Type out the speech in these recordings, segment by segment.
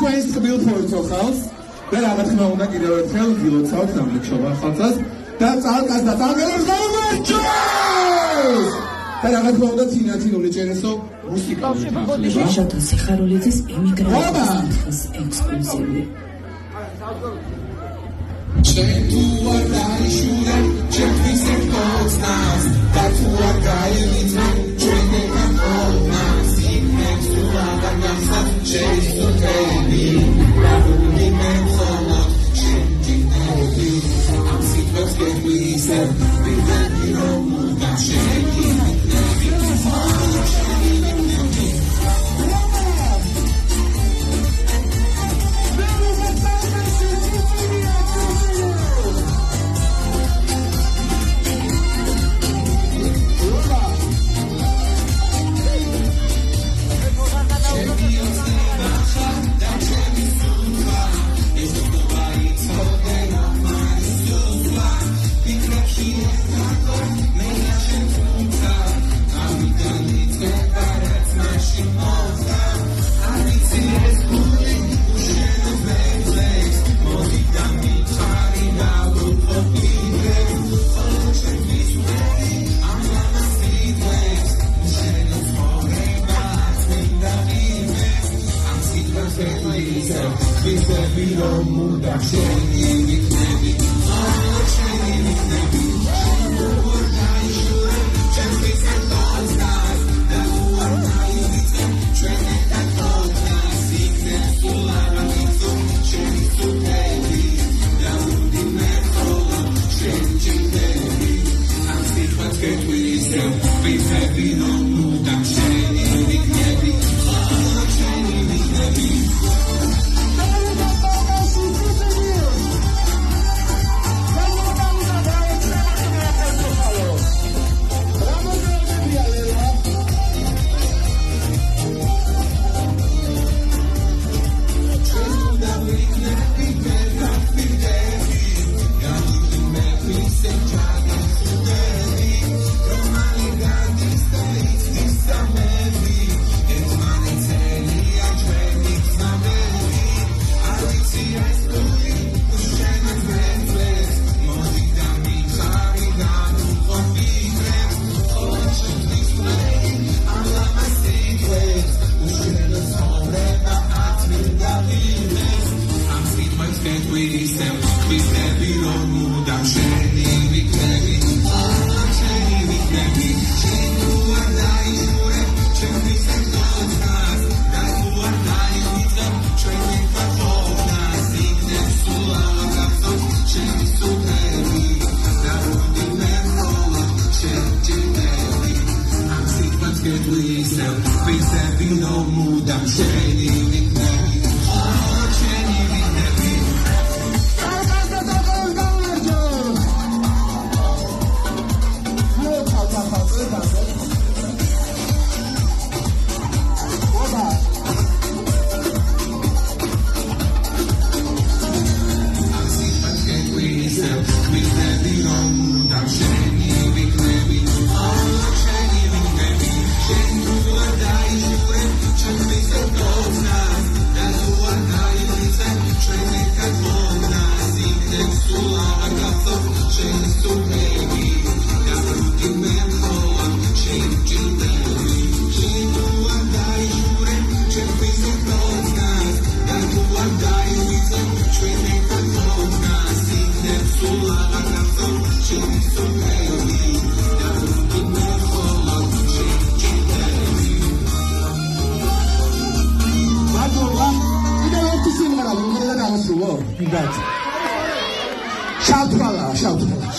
თქვენს თბილ ფორცოხალს და რა თქმა უნდა კიდევ ერთხელ გილოცავთ დამლექშობა ხალხას და წალკას და წალკებს გამარჯვოს! და რა თქმა უნდა ცინაცინული ჭერესო მუსიკა. შოთა სიხარულიძის ემიგრაციის ექსკლუზივი. Czech tu are daishule, Czech pisek poznasz, tak tu are gajelice, Czech nie kan poznasz, Signek sułaga gasa, Czech tu tejbi, Rahuli men solot, Czech dziwnebi, Am sitwek wiedwise, Bideni romu, da Czech dziwnebi,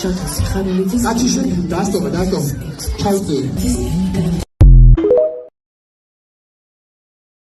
შოთა სიხარულიძის დასტობა. ჩავწერი.